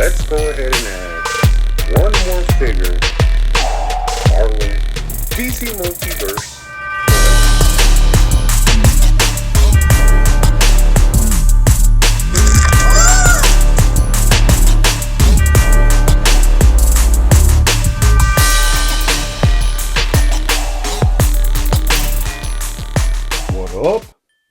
let's go ahead and add one more figure, McFarlane DC Multiverse. What up?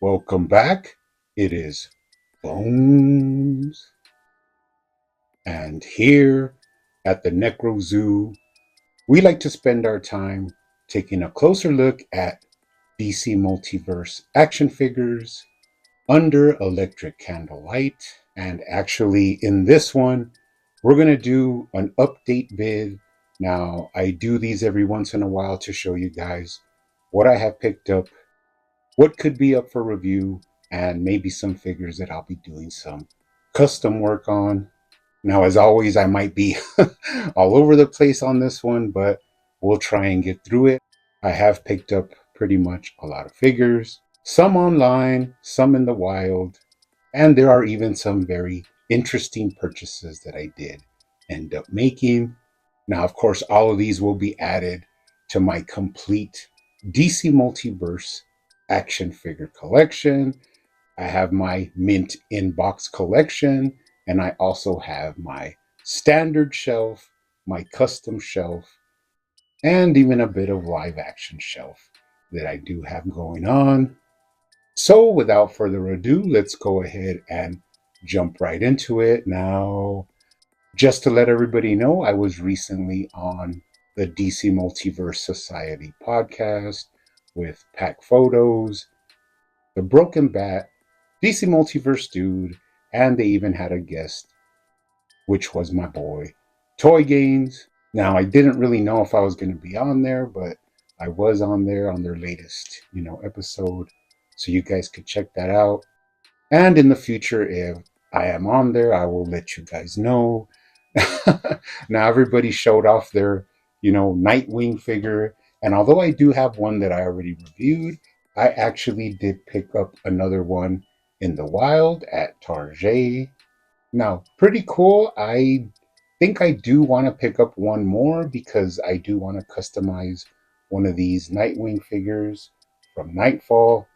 Welcome back. It is Bones. And here at the Necro Zoo, we like to spend our time taking a closer look at DC Multiverse action figures under electric candlelight. And actually, in this one, we're going to do an update vid. Now, I do these every once in a while to show you guys what I have picked up, what could be up for review, and maybe some figures that I'll be doing some custom work on. Now, as always, I might be all over the place on this one, but we'll try and get through it. I have picked up pretty much a lot of figures, some online, some in the wild, and there are even some very interesting purchases that I did end up making. Now, of course, all of these will be added to my complete DC Multiverse action figure collection. I have my mint in-box collection, and I also have my standard shelf, my custom shelf, and even a bit of live action shelf that I do have going on. So without further ado, let's go ahead and jump right into it. Now, just to let everybody know, I was recently on the DC Multiverse Society podcast with acphotos, the Broken Bat, DC Multiverse Dude, and they even had a guest, which was my boy, Toy Gains. Now, I didn't really know if I was going to be on there, but I was on there on their latest, episode. So you guys could check that out. And in the future, if I am on there, I will let you guys know. Now, everybody showed off their, Nightwing figure. And although I do have one that I already reviewed, I actually did pick up another one in the wild at Target. Now, pretty cool. I think I do want to pick up one more because I do want to customize one of these Nightwing figures from Nightfall.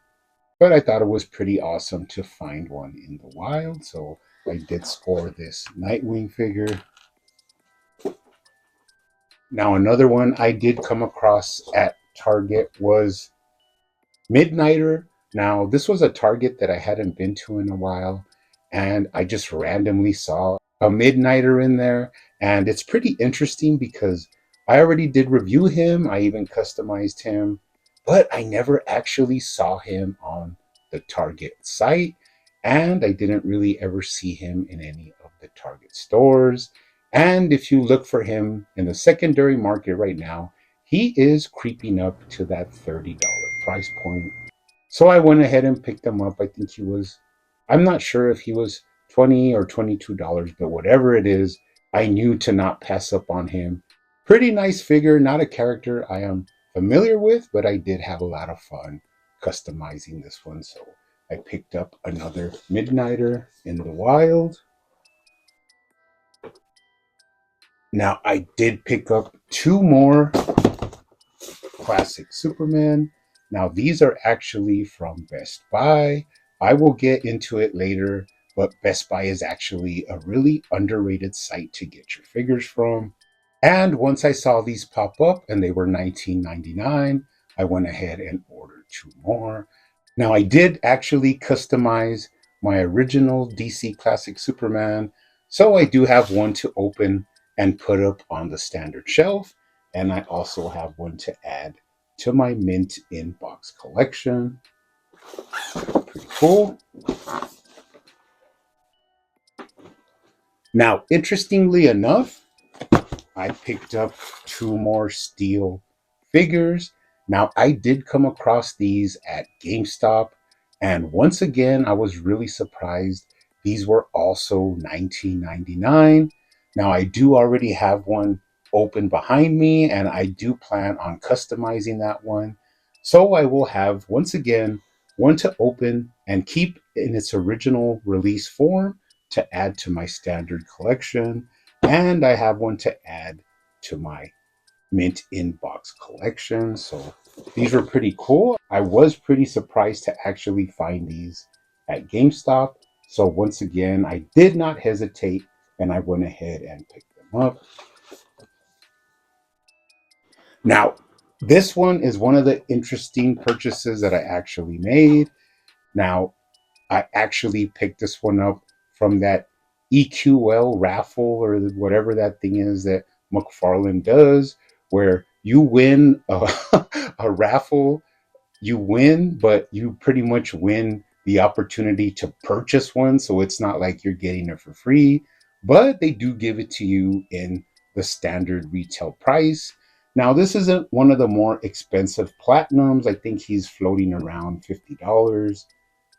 But I thought it was pretty awesome to find one in the wild. So I did score this Nightwing figure. Now, another one I did come across at Target was Midnighter. Now, this was a Target that I hadn't been to in a while, and I just randomly saw a Midnighter in there, and it's pretty interesting because I already did review him. I even customized him, but I never actually saw him on the Target site, and I didn't really ever see him in any of the Target stores. And if you look for him in the secondary market right now, he is creeping up to that $30 price point. So I went ahead and picked him up. I think I'm not sure if he was $20 or $22, but whatever it is, I knew to not pass up on him. Pretty nice figure, not a character I am familiar with, but I did have a lot of fun customizing this one. So I picked up another Midnighter in the wild. Now, I did pick up two more classic Superman. Now, these are actually from Best Buy. I will get into it later, but Best Buy is actually a really underrated site to get your figures from. And once I saw these pop up and they were $19.99, I went ahead and ordered two more. Now, I did actually customize my original DC Classic Superman, so I do have one to open and put up on the standard shelf, and I also have one to add to my mint in-box collection. Pretty cool. Now, interestingly enough, I picked up two more steel figures. Now, I did come across these at GameStop, and once again, I was really surprised. These were also $19.99. Now, I do already have one open behind me, and I do plan on customizing that one. So I will have, once again, one to open and keep in its original release form to add to my standard collection, and I have one to add to my mint inbox collection. So these were pretty cool. I was pretty surprised to actually find these at GameStop. So once again, I did not hesitate and I went ahead and picked them up. Now, this one is one of the interesting purchases that I actually made. Now, I actually picked this one up from that EQL raffle or whatever that thing is that McFarlane does, where you win a raffle, you win, but you pretty much win the opportunity to purchase one. So it's not like you're getting it for free, but they do give it to you in the standard retail price. Now, this isn't one of the more expensive platinums. I think he's floating around $50,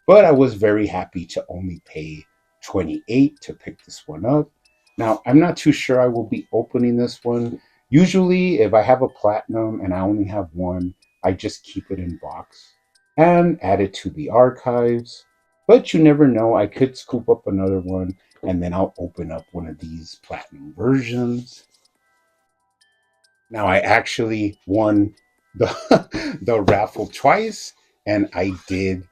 but I was very happy to only pay 28 to pick this one up. Now, I'm not too sure I will be opening this one. Usually, if I have a platinum and I only have one, I just keep it in box and add it to the archives. But you never know, I could scoop up another one and then I'll open up one of these platinum versions. Now, I actually won the, the raffle twice, and I did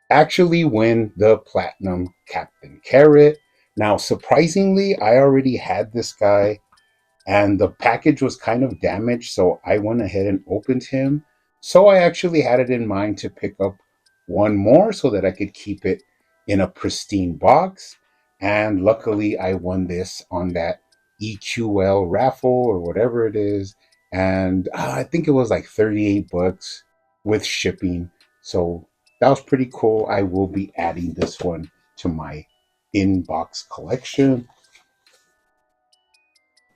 actually win the platinum Captain Carrot. Now, surprisingly, I already had this guy and the package was kind of damaged, so I went ahead and opened him. So I actually had it in mind to pick up one more so that I could keep it in a pristine box. And luckily, I won this on that EQL raffle or whatever it is. And I think it was like 38 bucks with shipping. So that was pretty cool. I will be adding this one to my inbox collection.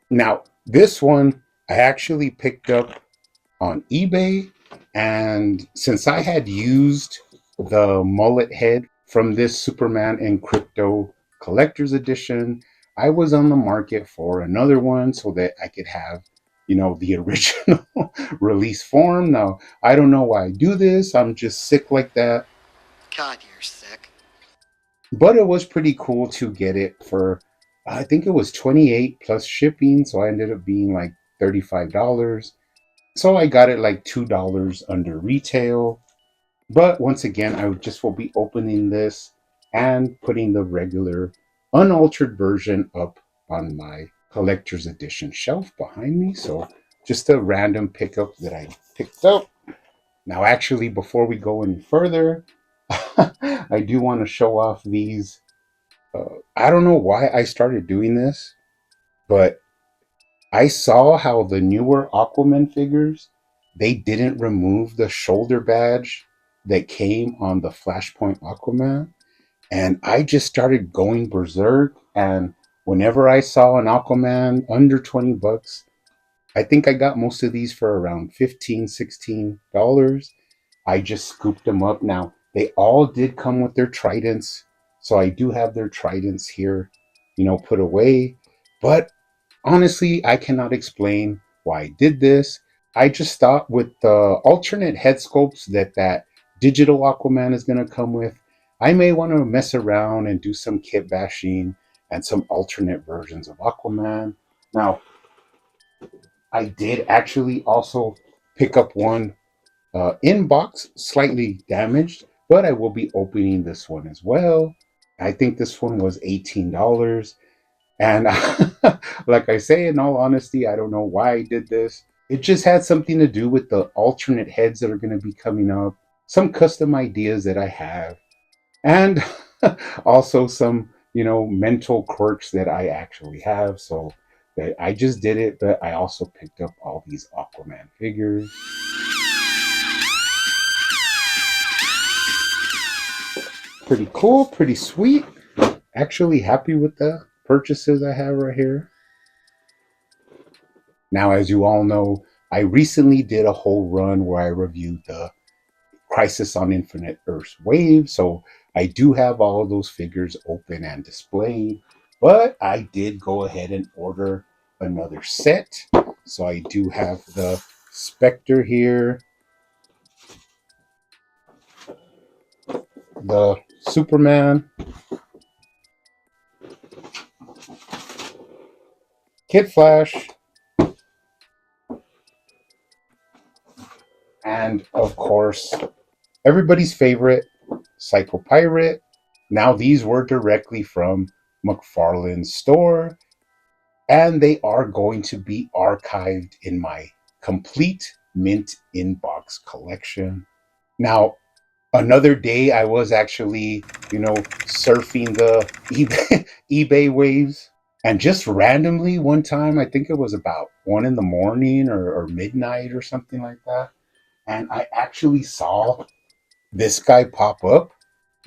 Now, this one I actually picked up on eBay, and since I had used the mullet head from this Superman and Crypto Collector's Edition, I was on the market for another one so that I could have, the original release form. Now, I don't know why I do this. I'm just sick like that. God, you're sick. But it was pretty cool to get it for, I think it was 28 plus shipping, so I ended up being like $35. So I got it like $2 under retail. But once again, I just will be opening this and putting the regular unaltered version up on my collector's edition shelf behind me. So just a random pickup that I picked up. Now, actually, before we go any further, I do want to show off these. I don't know why I started doing this, but I saw how the newer Aquaman figures, they didn't remove the shoulder badge that came on the Flashpoint Aquaman. And I just started going berserk. And whenever I saw an Aquaman under 20 bucks, I think I got most of these for around 15, $16. I just scooped them up. Now, they all did come with their tridents. So I do have their tridents here, put away. But honestly, I cannot explain why I did this. I just thought with the alternate head sculpts that digital Aquaman is going to come with, I may want to mess around and do some kit bashing and some alternate versions of Aquaman. Now, I did actually also pick up one in box, slightly damaged, but I will be opening this one as well. I think this one was $18. And like I say, in all honesty, I don't know why I did this. It just had something to do with the alternate heads that are going to be coming up, some custom ideas that I have, and also some, mental quirks that I actually have. So that I just did it, but I also picked up all these Aquaman figures. Pretty cool, pretty sweet. Actually happy with the purchases I have right here. Now, as you all know, I recently did a whole run where I reviewed the Crisis on Infinite Earths wave. So I do have all of those figures open and displayed. But I did go ahead and order another set. So I do have the Spectre here, the Superman, Kid Flash, and of course, everybody's favorite, Psycho Pirate. Now, these were directly from McFarlane's store, and they are going to be archived in my complete mint inbox collection. Now, another day I was actually, surfing the eBay waves, and just randomly one time, I think it was about 1 in the morning or midnight or something like that, and I actually saw this guy pop up.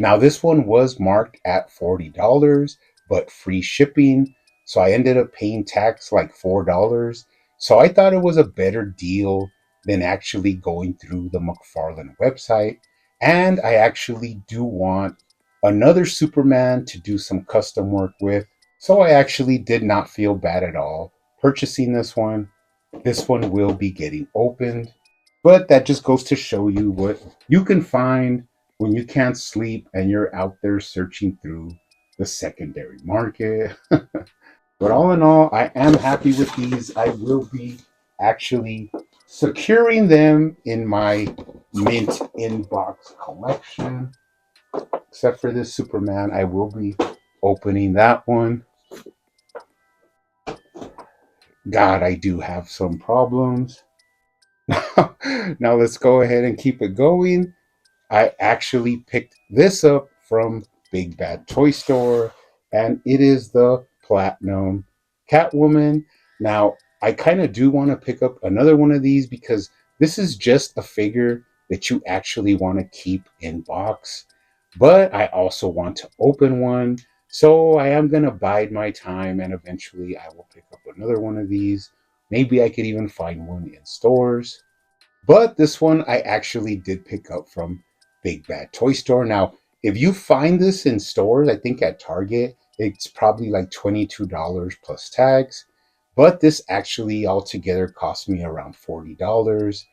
Now, this one was marked at $40, but free shipping. So I ended up paying tax like $4. So I thought it was a better deal than actually going through the McFarlane website. And I actually do want another Superman to do some custom work with. So I actually did not feel bad at all purchasing this one. This one will be getting opened. But that just goes to show you what you can find when you can't sleep and you're out there searching through the secondary market. But all in all, I am happy with these. I will be actually securing them in my mint inbox collection. Except for this Superman, I will be opening that one. God, I do have some problems. Now let's go ahead and keep it going. I actually picked this up from Big Bad Toy Store, and it is the Platinum Catwoman. Now, I kind of do want to pick up another one of these because this is just a figure that you actually want to keep in box, but I also want to open one. So I am going to bide my time, and eventually I will pick up another one of these. Maybe I could even find one in stores. But this one I actually did pick up from Big Bad Toy Store. Now, if you find this in stores, I think at Target, it's probably like $22 plus tax. But this actually altogether cost me around $40.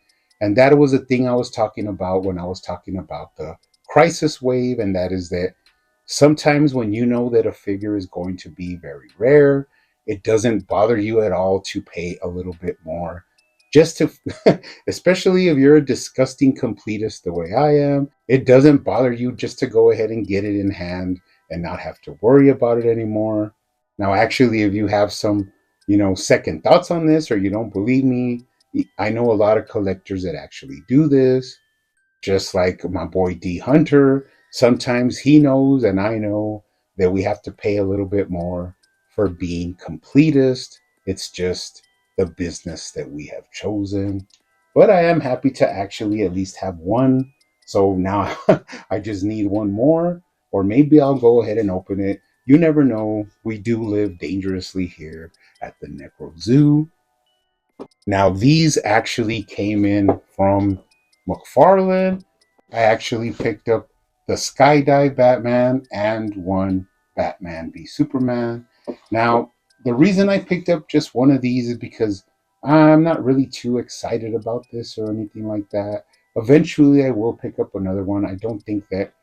And that was the thing I was talking about when I was talking about the crisis wave. And that is that sometimes when you know that a figure is going to be very rare, it doesn't bother you at all to pay a little bit more just to especially if you're a disgusting completist the way I am, it doesn't bother you just to go ahead and get it in hand and not have to worry about it anymore. Now, actually, if you have some, second thoughts on this or you don't believe me, I know a lot of collectors that actually do this, just like my boy D Hunter. Sometimes he knows and I know that we have to pay a little bit more for being completist. It's just the business that we have chosen. But I am happy to actually at least have one. So now I just need one more, or maybe I'll go ahead and open it. You never know. We do live dangerously here at the Necro Zoo. Now, these actually came in from McFarlane. I actually picked up the Skydive Batman and one Batman v Superman. Now, the reason I picked up just one of these is because I'm not really too excited about this or anything like that. Eventually, I will pick up another one. I don't think that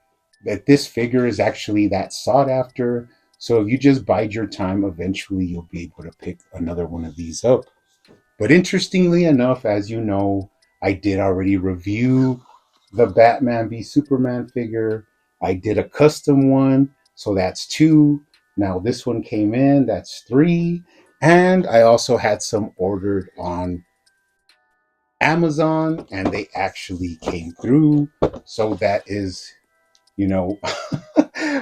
this figure is actually that sought after. So if you just bide your time, eventually you'll be able to pick another one of these up. But interestingly enough, as you know, I did already review the Batman v Superman figure. I did a custom one, so that's two. Now this one came in, that's three. And I also had some ordered on Amazon, and they actually came through. So that is, you know,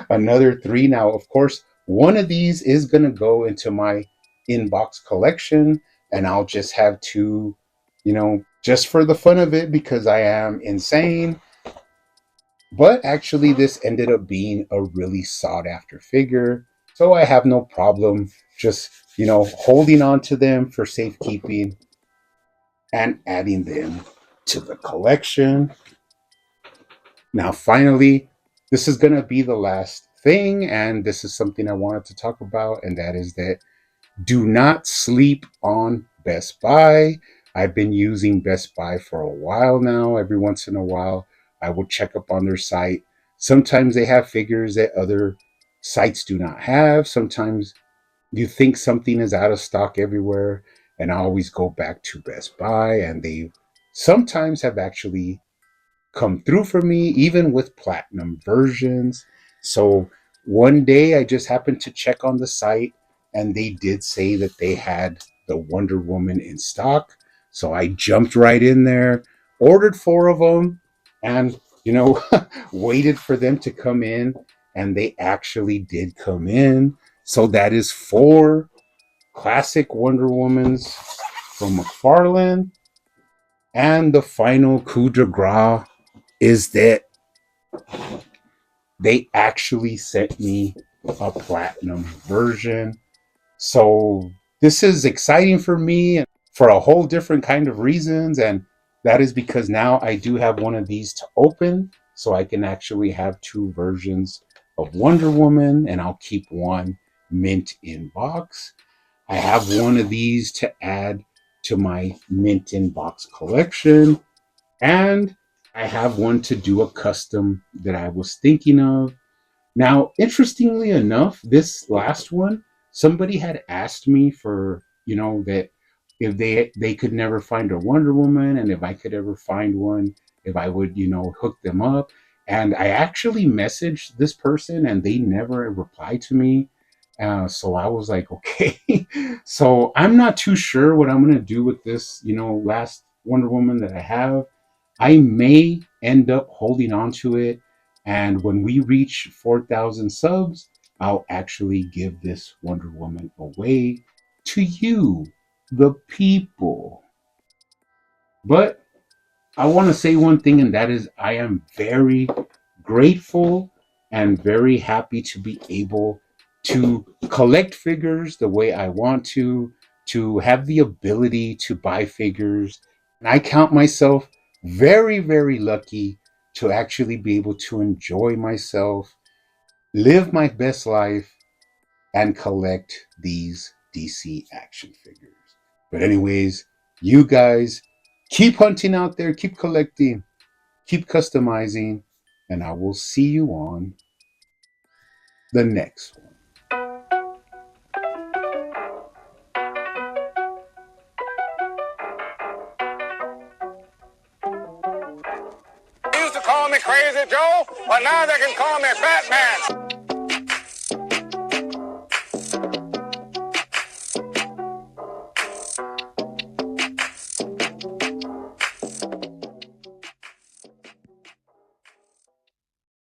another three. Now, of course, one of these is going to go into my inbox collection, and I'll just have two, just for the fun of it because I am insane. But actually, this ended up being a really sought after figure. So I have no problem just, holding on to them for safekeeping and adding them to the collection. Now, finally, this is going to be the last thing, and this is something I wanted to talk about, and that is that do not sleep on Best Buy. I've been using Best Buy for a while now. Every once in a while, I will check up on their site. Sometimes they have figures that other sites do not have. Sometimes You think something is out of stock everywhere, and I always go back to Best Buy, and they sometimes have actually come through for me, even with platinum versions. So one day I just happened to check on the site, and they did say that they had the Wonder Woman in stock. So I jumped right in there, ordered four of them, and waited for them to come in, and they actually did come in. So that is four classic Wonder Womans from McFarlane. And the final coup de grace is that they actually sent me a platinum version. So this is exciting for me for a whole different kind of reasons. And that is because now I do have one of these to open. So I can actually have two versions of Wonder Woman, and I'll keep one mint in box. I have one of these to add to my mint in box collection. And I have one to do a custom that I was thinking of. Now, interestingly enough, this last one, somebody had asked me for, that if they could never find a Wonder Woman, and if I could ever find one, if I would, hook them up. And I actually messaged this person, and they never replied to me. So I was like, okay. So I'm not too sure what I'm gonna do with this, last Wonder Woman that I have. I may end up holding on to it, and when we reach 4,000 subs, I'll actually give this Wonder Woman away to you, the people. But I want to say one thing, and that is I am very grateful and very happy to be able to collect figures the way I want to have the ability to buy figures. And I count myself very, very lucky to actually be able to enjoy myself, live my best life, and collect these DC action figures. But, anyways, you guys keep hunting out there, keep collecting, keep customizing, and I will see you on the next one. They used to call me Crazy Joe, but now they can call me Batman.